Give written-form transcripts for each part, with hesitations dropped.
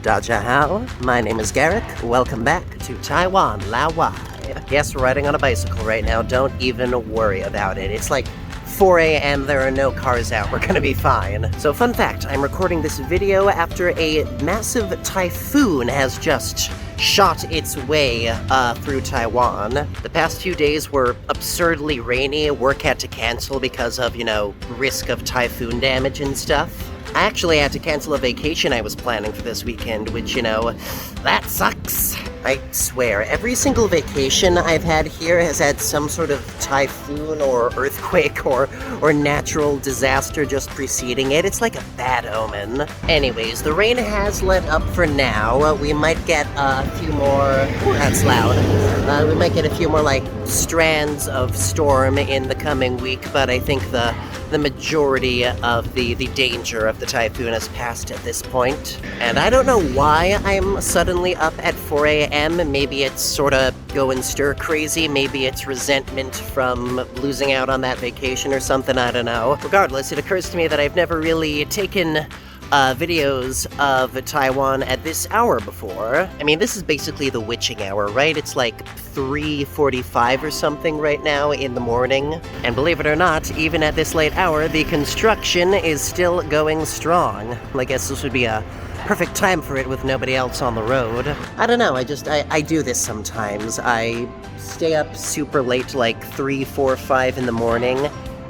Dajahao, my name is Garrick. Welcome back to Taiwan, Laowai. Yes, we're riding on a bicycle right now. Don't even worry about it. It's like 4 a.m. There are no cars out. We're gonna be fine. So, fun fact, I'm recording this video after a massive typhoon has just shot its way through Taiwan. The past few days were absurdly rainy. Work had to cancel because of, risk of typhoon damage and stuff. I actually had to cancel a vacation I was planning for this weekend, which, that sucks. I swear, every single vacation I've had here has had some sort of typhoon or earthquake or natural disaster just preceding it. It's like a bad omen. Anyways, the rain has let up for now. We might get a few more... That's loud. We might get a few more, strands of storm in the coming week, but I think the majority of the danger of the typhoon has passed at this point. And I don't know why I'm suddenly up at 4 a.m. Maybe it's sort of going stir crazy. Maybe it's resentment from losing out on that vacation or something. I don't know. Regardless, it occurs to me that I've never really taken videos of Taiwan at this hour before. I mean, this is basically the witching hour, right? It's like 3:45 or something right now in the morning. And believe it or not, even at this late hour, the construction is still going strong. I guess this would be a perfect time for it with nobody else on the road. I don't know, I do this sometimes. I stay up super late, like 3, 4, 5 in the morning,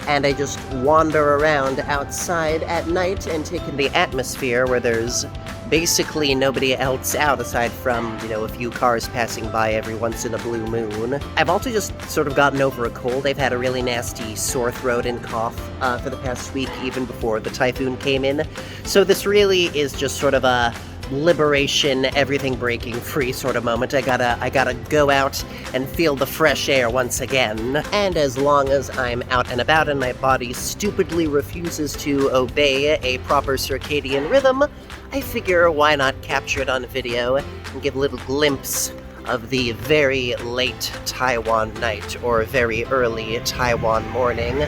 and I just wander around outside at night and take in the atmosphere where there's basically nobody else out aside from, a few cars passing by every once in a blue moon. I've also just sort of gotten over a cold. I've had a really nasty sore throat and cough for the past week, even before the typhoon came in. So this really is just sort of a liberation, everything breaking free sort of moment. I gotta go out and feel the fresh air once again. And as long as I'm out and about and my body stupidly refuses to obey a proper circadian rhythm, I figure why not capture it on video and give a little glimpse of the very late Taiwan night or very early Taiwan morning.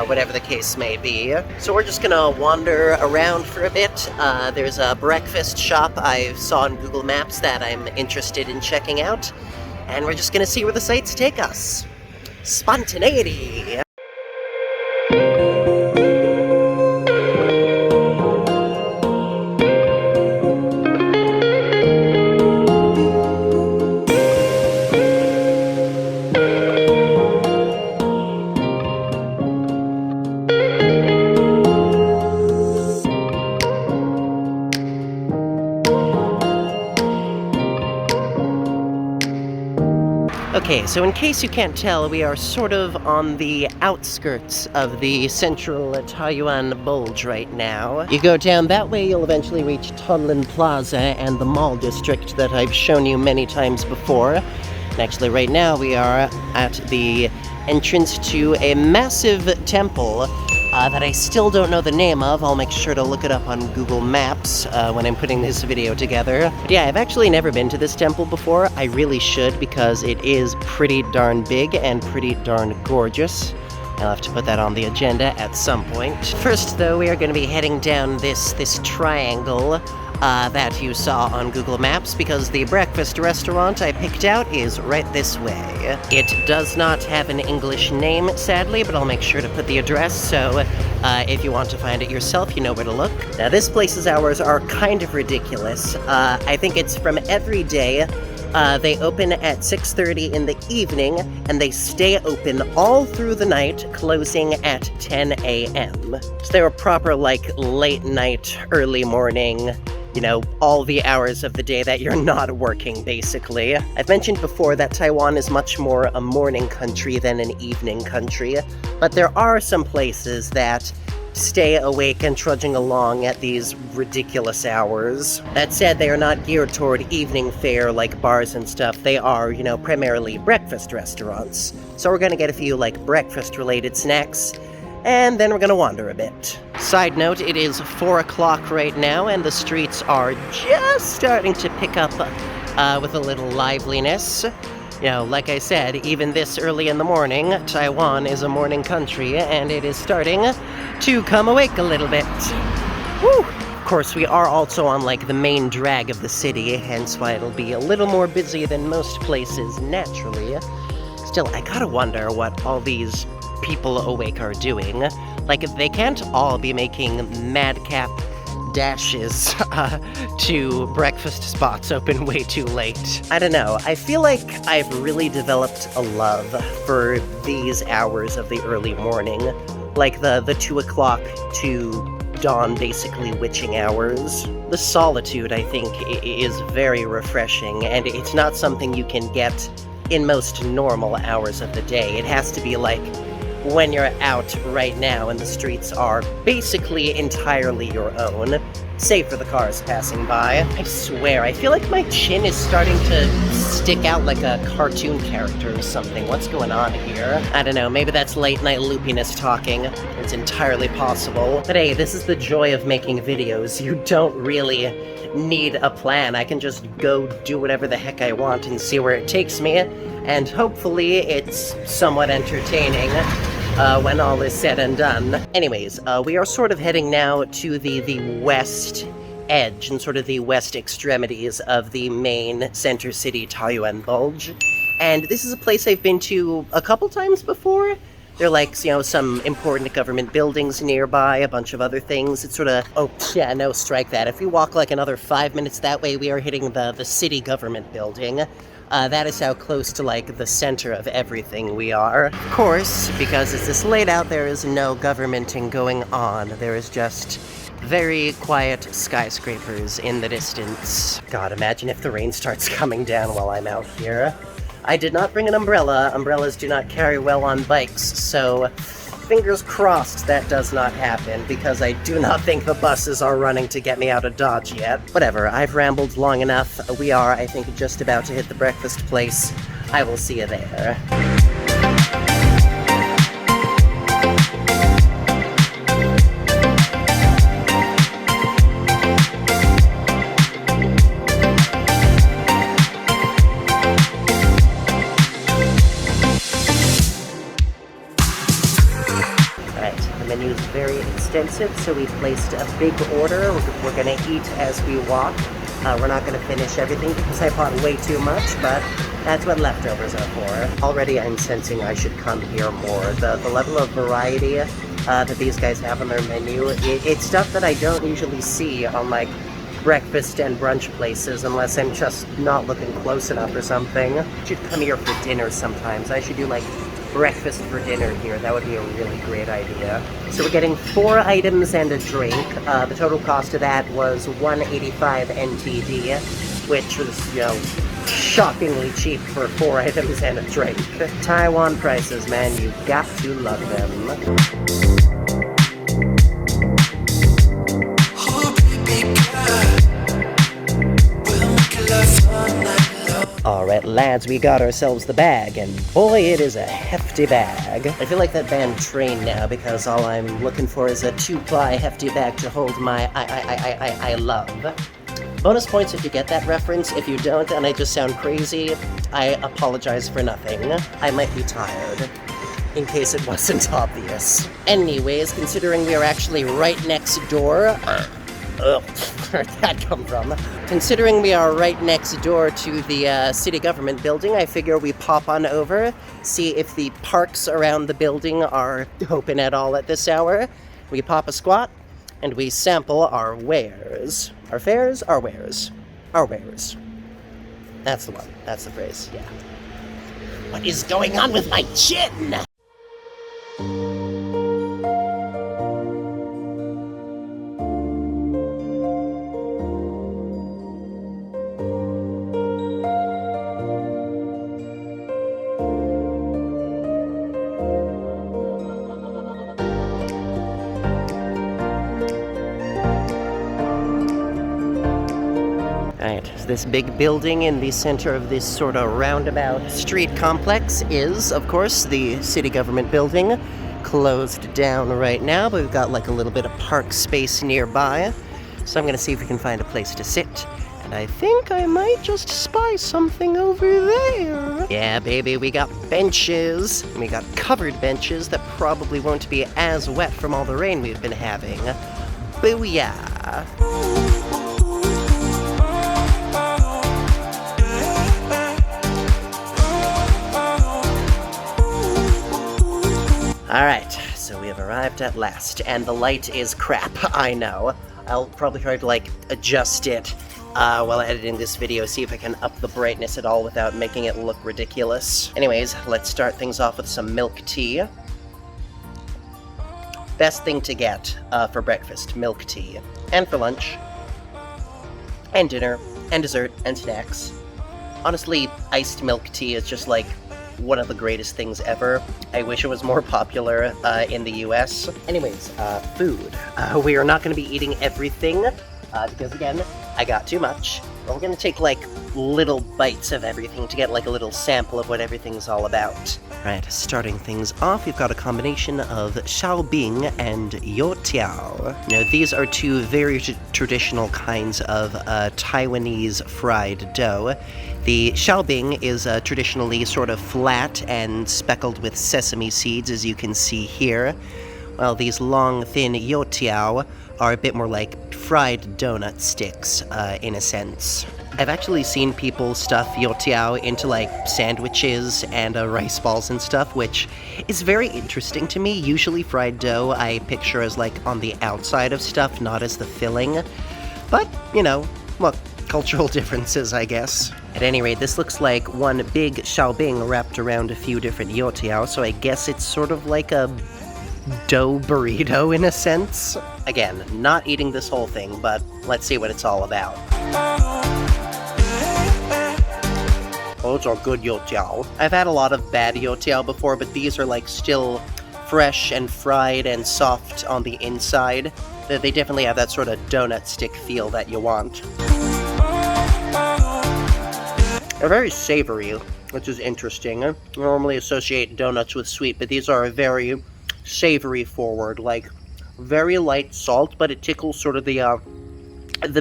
Whatever the case may be. So we're just gonna wander around for a bit. There's a breakfast shop I saw on Google Maps that I'm interested in checking out, and we're just gonna see where the sights take us. Spontaneity! Okay, so in case you can't tell, we are sort of on the outskirts of the central Taoyuan Bulge right now. You go down that way, you'll eventually reach Tonlin Plaza and the mall district that I've shown you many times before. And actually right now we are at the entrance to a massive temple that I still don't know the name of. I'll make sure to look it up on Google Maps when I'm putting this video together. But yeah, I've actually never been to this temple before. I really should because it is pretty darn big and pretty darn gorgeous. I'll have to put that on the agenda at some point. First, though, we are going to be heading down this triangle that you saw on Google Maps because the breakfast restaurant I picked out is right this way. It does not have an English name, sadly, but I'll make sure to put the address, so if you want to find it yourself, you know where to look. Now, this place's hours are kind of ridiculous. I think it's from every day. They open at 6:30 in the evening, and they stay open all through the night, closing at 10 a.m. So they're a proper, late night, early morning, all the hours of the day that you're not working, basically. I've mentioned before that Taiwan is much more a morning country than an evening country, but there are some places that stay awake and trudging along at these ridiculous hours. That said, they are not geared toward evening fare like bars and stuff. They are, primarily breakfast restaurants. So we're gonna get a few, breakfast-related snacks, and then we're gonna wander a bit. Side note, it is 4 o'clock right now, and the streets are just starting to pick up with a little liveliness. Like I said, even this early in the morning, Taiwan is a morning country, and it is starting to come awake a little bit. Woo! course, we are also on, like, the main drag of the city, hence why it'll be a little more busy than most places, naturally. Still, I gotta wonder what all these people awake are doing. Like, they can't all be making madcap dashes to breakfast spots open way too late. I don't know, I feel like I've really developed a love for these hours of the early morning. Like the 2 o'clock to dawn, basically, witching hours. The solitude, I think, is very refreshing, and it's not something you can get in most normal hours of the day. It has to be like when you're out right now and the streets are basically entirely your own, save for the cars passing by. I swear, I feel like my chin is starting to stick out like a cartoon character or something. What's going on here? I don't know, maybe that's late night loopiness talking. It's entirely possible. But hey, this is the joy of making videos. You don't really need a plan. I can just go do whatever the heck I want and see where it takes me, and hopefully it's somewhat entertaining when all is said and done. Anyways, we are sort of heading now to the west edge and sort of the west extremities of the main center city, Taoyuan Bulge. And this is a place I've been to a couple times before. There are, like, you know, some important government buildings nearby, a bunch of other things. It's sort of, oh, yeah, no, strike that. If we walk, like, another 5 minutes that way, we are hitting the city government building. That is how close to, like, the center of everything we are. Of course, because it's this late out, there is no governmenting going on. There is just very quiet skyscrapers in the distance. God, imagine if the rain starts coming down while I'm out here. I did not bring an umbrella. Umbrellas do not carry well on bikes, so fingers crossed that does not happen, because I do not think the buses are running to get me out of Dodge yet. Whatever, I've rambled long enough. We are, I think, just about to hit the breakfast place. I will see you there. Very extensive, so we placed a big order. We're gonna eat as we walk. We're not gonna finish everything because I bought way too much, but that's what leftovers are for. Already I'm sensing I should come here more. The level of variety that these guys have on their menu, it's stuff that I don't usually see on, like, breakfast and brunch places unless I'm just not looking close enough or something. I should come here for dinner sometimes. I should do, like, breakfast for dinner here. That would be a really great idea. So we're getting 4 items and a drink. The total cost of that was $185 NTD, which was, you know, shockingly cheap for 4 items and a drink. Taiwan prices, man, you got to love them. Alright, lads, we got ourselves the bag, and boy, it is a hefty bag. I feel like that band Train now, because all I'm looking for is a 2-ply hefty bag to hold my I love. Bonus points if you get that reference. If you don't, and I just sound crazy, I apologize for nothing. I might be tired, in case it wasn't obvious. Anyways, considering we are actually right next door... where'd that come from? Considering we are right next door to the city government building, I figure we pop on over, see if the parks around the building are open at all at this hour. We pop a squat, and we sample our wares. Our fares? Our wares. Our wares. That's the one. That's the phrase, yeah. What is going on with my chin? This big building in the center of this sort of roundabout street complex is, of course, the city government building. Closed down right now, but we've got like a little bit of park space nearby. So I'm gonna see if we can find a place to sit. And I think I might just spy something over there. Yeah, baby, we got benches. We got covered benches that probably won't be as wet from all the rain we've been having. Booyah! Alright, so we have arrived at last, and the light is crap, I know. I'll probably try to, like, adjust it while editing this video, see if I can up the brightness at all without making it look ridiculous. Anyways, let's start things off with some milk tea. Best thing to get for breakfast, milk tea. And for lunch. And dinner. And dessert. And snacks. Honestly, iced milk tea is just, like, one of the greatest things ever. I wish it was more popular in the US. Anyways, food. We are not going to be eating everything, because again, I got too much. But we're going to take, like, little bites of everything to get, like, a little sample of what everything's all about. Alright, starting things off, we've got a combination of xiaobing and youtiao. Now, these are two very traditional kinds of Taiwanese fried dough. The xiaobing is traditionally sort of flat and speckled with sesame seeds, as you can see here, while these long, thin youtiao are a bit more like fried donut sticks, in a sense. I've actually seen people stuff youtiao into, like, sandwiches and rice balls and stuff, which is very interesting to me. Usually fried dough I picture as, like, on the outside of stuff, not as the filling. But, you know, look, cultural differences, I guess. At any rate, this looks like one big xiaobing wrapped around a few different youtiao, so I guess it's sort of like a dough burrito in a sense. Again, not eating this whole thing, but let's see what it's all about. Those are good youtiao. I've had a lot of bad youtiao before, but these are, like, still fresh and fried and soft on the inside. They definitely have that sort of donut stick feel that you want. They're very savory, which is interesting. I normally associate donuts with sweet, but these are very savory forward, like very light salt, but it tickles sort of the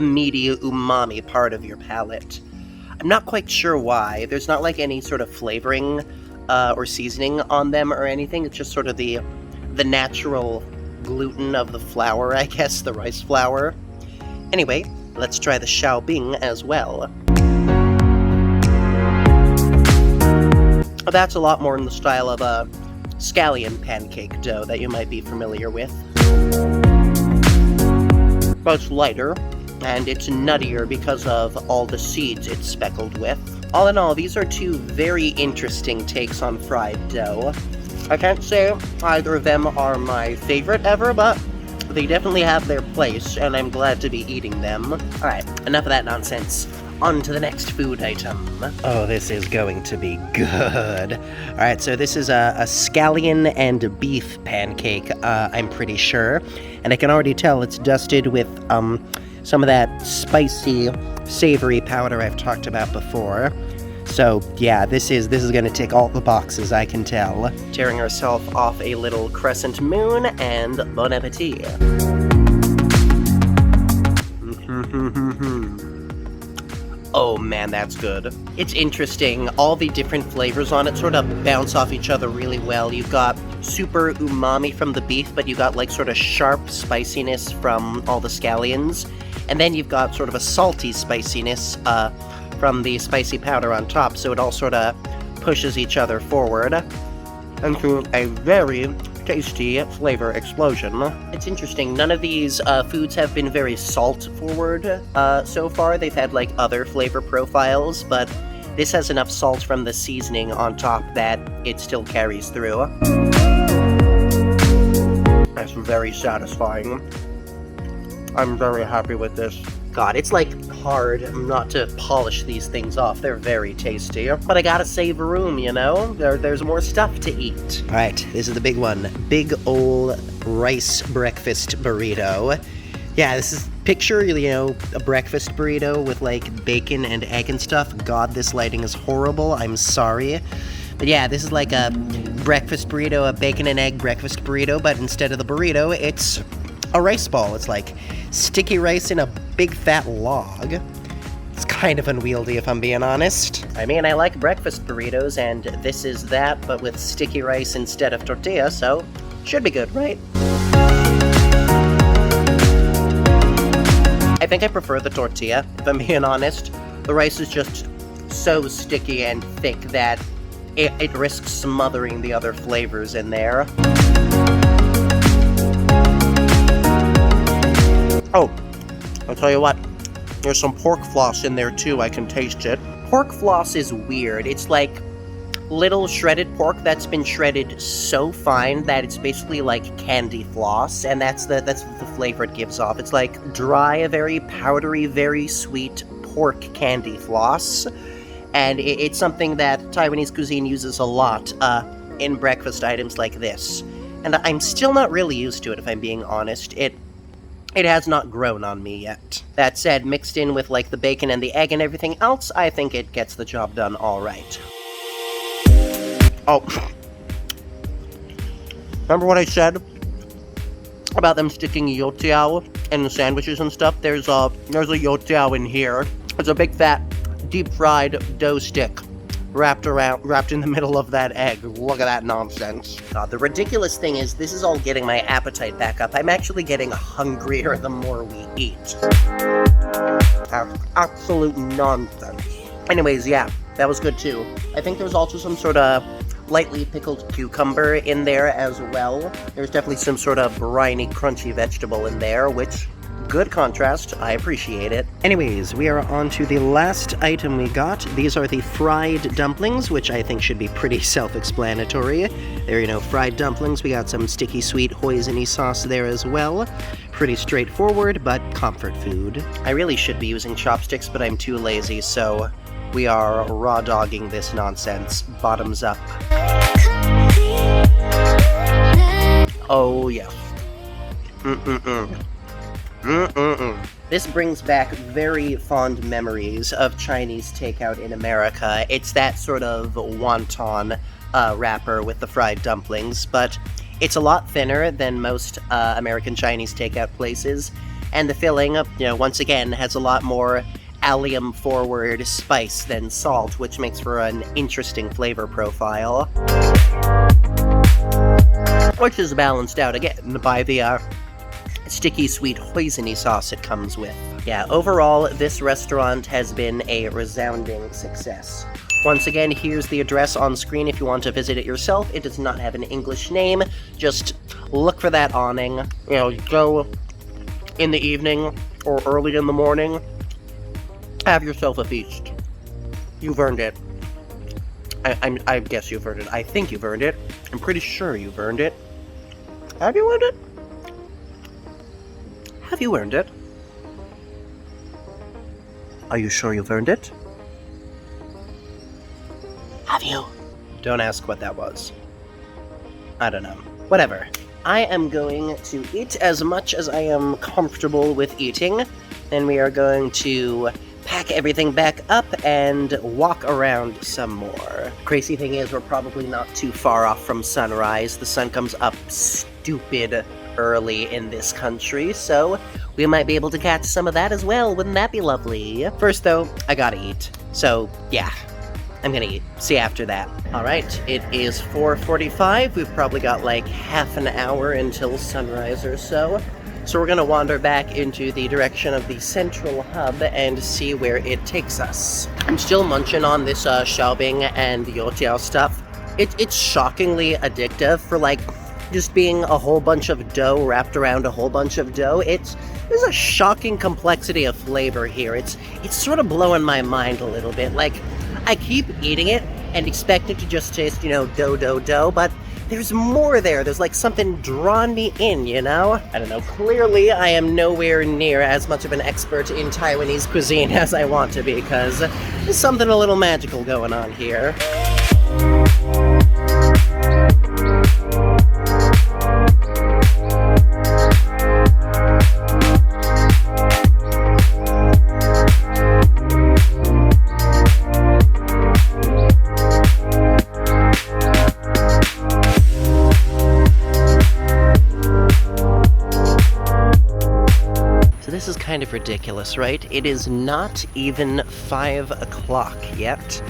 meaty umami part of your palate. I'm not quite sure why. There's not like any sort of flavoring or seasoning on them or anything. It's just sort of the natural gluten of the flour, I guess, the rice flour. Anyway, let's try the xiaobing as well. That's a lot more in the style of a scallion pancake dough that you might be familiar with. But it's lighter, and it's nuttier because of all the seeds it's speckled with. All in all, these are two very interesting takes on fried dough. I can't say either of them are my favorite ever, but they definitely have their place, and I'm glad to be eating them. Alright, enough of that nonsense. On to the next food item. Oh, this is going to be good. Alright, so this is a scallion and beef pancake, I'm pretty sure. And I can already tell it's dusted with some of that spicy, savory powder I've talked about before. So, yeah, this is gonna tick all the boxes, I can tell. Tearing herself off a little crescent moon, and bon appetit. Oh man, that's good. It's interesting. All the different flavors on it sort of bounce off each other really well. You've got super umami from the beef, but you got like sort of sharp spiciness from all the scallions. And then you've got sort of a salty spiciness from the spicy powder on top, so it all sort of pushes each other forward into a very tasty flavor explosion. It's interesting, none of these foods have been very salt-forward so far. They've had, like, other flavor profiles, but this has enough salt from the seasoning on top that it still carries through. That's very satisfying. I'm very happy with this. God, it's, like, hard not to polish these things off. They're very tasty. But I gotta save room, you know? There's more stuff to eat. Alright, this is the big one. Big ol' rice breakfast burrito. Yeah, this is, picture, you know, a breakfast burrito with, like, bacon and egg and stuff. God, this lighting is horrible. I'm sorry. But yeah, this is like a breakfast burrito, a bacon and egg breakfast burrito, but instead of the burrito, it's a rice ball. It's like sticky rice in a big fat log. It's kind of unwieldy if I'm being honest. I mean, I like breakfast burritos, and this is that, but with sticky rice instead of tortilla, so should be good, right? I think I prefer the tortilla, if I'm being honest. The rice is just so sticky and thick that it risks smothering the other flavors in there. Oh, I'll tell you what, there's some pork floss in there too, I can taste it. Pork floss is weird. It's like little shredded pork that's been shredded so fine that it's basically like candy floss, and that's the flavor it gives off. It's like dry, very powdery, very sweet pork candy floss, and it's something that Taiwanese cuisine uses a lot in breakfast items like this. And I'm still not really used to it, if I'm being honest. It has not grown on me yet. That said, mixed in with like the bacon and the egg and everything else, I think it gets the job done all right. Oh, remember what I said about them sticking youtiao in the sandwiches and stuff? There's a youtiao in here. It's a big fat deep fried dough stick wrapped in the middle of that egg. Look at that nonsense. The ridiculous thing is, this is all getting my appetite back up. I'm actually getting hungrier the more we eat. Absolute nonsense. Anyways, yeah, that was good too. I think there's also some sort of lightly pickled cucumber in there as well. There's definitely some sort of briny, crunchy vegetable in there, which, good contrast. I appreciate it. Anyways, we are on to the last item we got. These are the fried dumplings, which I think should be pretty self-explanatory. There, you know, fried dumplings. We got some sticky sweet hoisin sauce there as well. Pretty straightforward, but comfort food. I really should be using chopsticks, but I'm too lazy, so we are raw dogging this nonsense. Bottoms up. Oh, yes. This brings back very fond memories of Chinese takeout in America. It's that sort of wonton wrapper with the fried dumplings, but it's a lot thinner than most American Chinese takeout places, and the filling, you know, once again, has a lot more allium-forward spice than salt, which makes for an interesting flavor profile. Which is balanced out again by the sticky sweet hoisin sauce it comes with. Yeah, overall, this restaurant has been a resounding success. Once again, here's the address on screen if you want to visit it yourself. It does not have an English name. Just look for that awning. You know, go in the evening or early in the morning. Have yourself a feast. You've earned it. I guess you've earned it. I think you've earned it. I'm pretty sure you've earned it. Have you earned it? Have you earned it? Are you sure you've earned it? Have you? Don't ask what that was. I don't know. Whatever. I am going to eat as much as I am comfortable with eating, and we are going to pack everything back up and walk around some more. Crazy thing is, we're probably not too far off from sunrise. The sun comes up stupid early in this country, so we might be able to catch some of that as well. Wouldn't that be lovely? First, though, I gotta eat. So, yeah. I'm gonna eat. See you after that. Alright, it is 4:45. We've probably got like half an hour until sunrise or so. So we're gonna wander back into the direction of the central hub and see where it takes us. I'm still munching on this xiaobing and youtiao stuff. It's shockingly addictive for like just being a whole bunch of dough wrapped around a whole bunch of dough. There's a shocking complexity of flavor here. It's sort of blowing my mind a little bit. Like, I keep eating it and expect it to just taste, you know, dough, but there's more there. There's like something drawing me in, you know? I don't know. Clearly, I am nowhere near as much of an expert in Taiwanese cuisine as I want to be, because there's something a little magical going on here. Kind of ridiculous, right? It is not even 5 o'clock yet,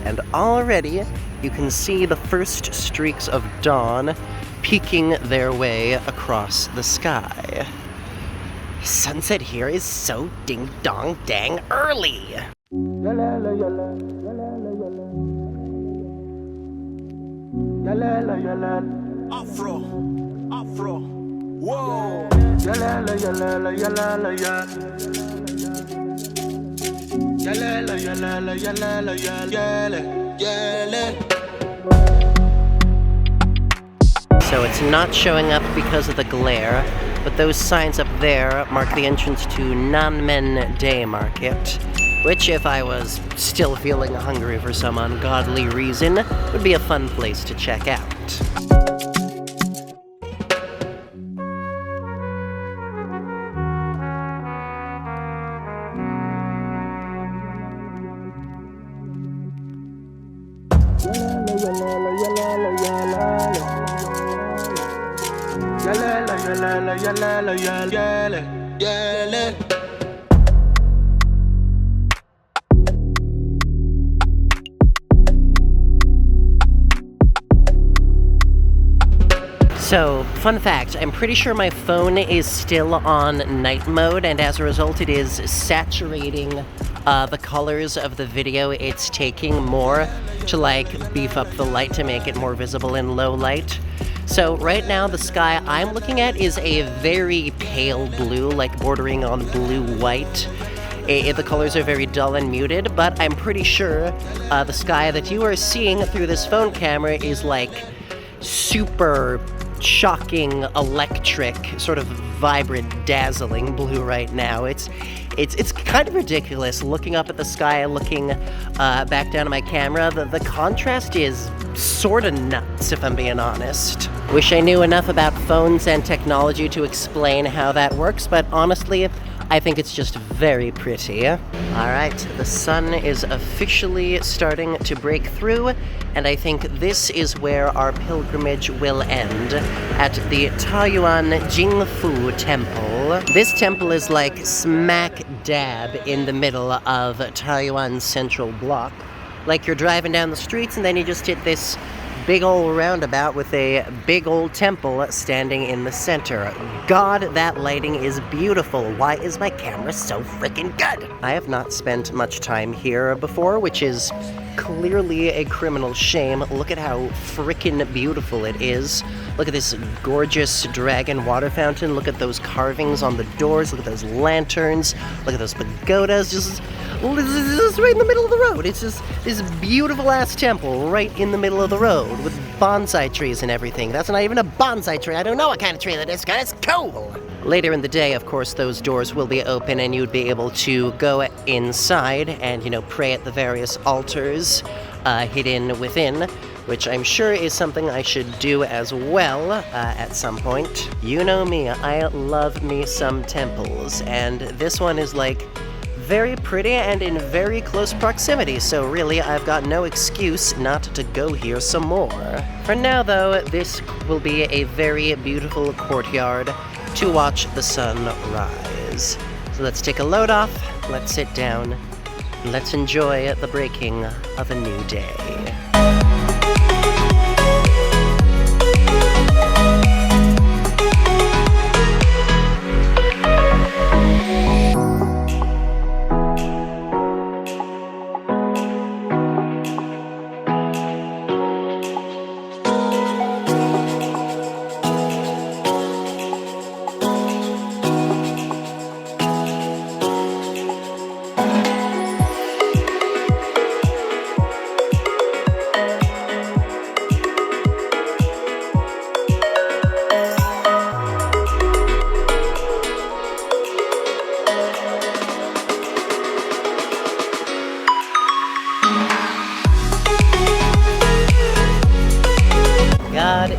and already you can see the first streaks of dawn peeking their way across the sky. Sunset here is so ding-dong dang early. Afro, whoa. So it's not showing up because of the glare, but those signs up there mark the entrance to Nanmen Day Market, which, if I was still feeling hungry for some ungodly reason, would be a fun place to check out. So, fun fact, I'm pretty sure my phone is still on night mode, and as a result it is saturating the colors of the video it's taking more to like beef up the light to make it more visible in low light. So right now the sky I'm looking at is a very pale blue, like bordering on blue-white. The colors are very dull and muted, but I'm pretty sure the sky that you are seeing through this phone camera is like super shocking, electric, sort of vibrant, dazzling blue right now. It's kind of ridiculous looking up at the sky, looking back down at my camera. The contrast is sort of nuts, if I'm being honest. Wish I knew enough about phones and technology to explain how that works, but honestly, I think it's just very pretty. Alright, the sun is officially starting to break through, and I think this is where our pilgrimage will end, at the Taoyuan Jingfu Temple. This temple is like smack dab in the middle of Taoyuan's central block. Like you're driving down the streets and then you just hit this big old roundabout with a big old temple standing in the center. God, that lighting is beautiful. Why is my camera so freaking good? I have not spent much time here before, which is clearly a criminal shame. Look at how freaking beautiful it is. Look at this gorgeous dragon water fountain. Look at those carvings on the doors. Look at those lanterns. Look at those pagodas. Just right in the middle of the road. It's just this beautiful ass temple right in the middle of the road with bonsai trees and everything. That's not even a bonsai tree. I don't know what kind of tree that is, guys. It's cool. Later in the day, of course, those doors will be open and you'd be able to go inside and, pray at the various altars hidden within, which I'm sure is something I should do as well at some point. You know me, I love me some temples, and this one is like very pretty and in very close proximity, so really I've got no excuse not to go here some more. For now though, this will be a very beautiful courtyard to watch the sun rise. So let's take a load off, let's sit down, let's enjoy the breaking of a new day.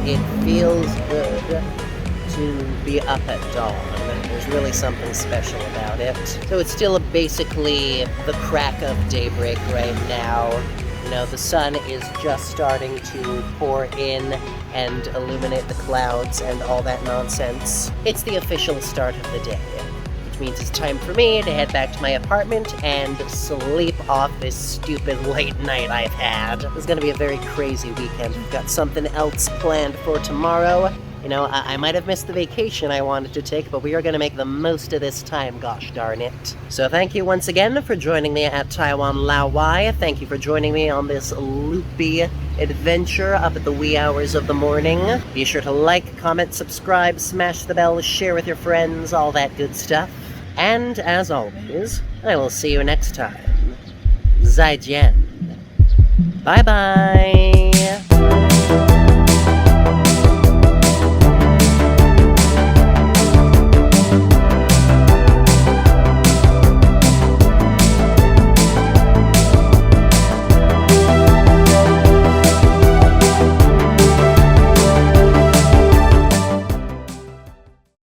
It feels good to be up at dawn. There's really something special about it. So it's still basically the crack of daybreak right now. The sun is just starting to pour in and illuminate the clouds and all that nonsense. It's the official start of the day, which means it's time for me to head back to my apartment and sleep off this stupid late night I've had. This is going to be a very crazy weekend. We've got something else planned for tomorrow, You know, I might have missed the vacation I wanted to take, but we are going to make the most of this time, gosh darn it. So thank you once again for joining me at Taiwan Lao Wai. Thank you for joining me on this loopy adventure up at the wee hours of the morning. Be sure to like, comment, subscribe, smash the bell, share with your friends, all that good stuff. And as always, I will see you next time. 再见. Bye-bye.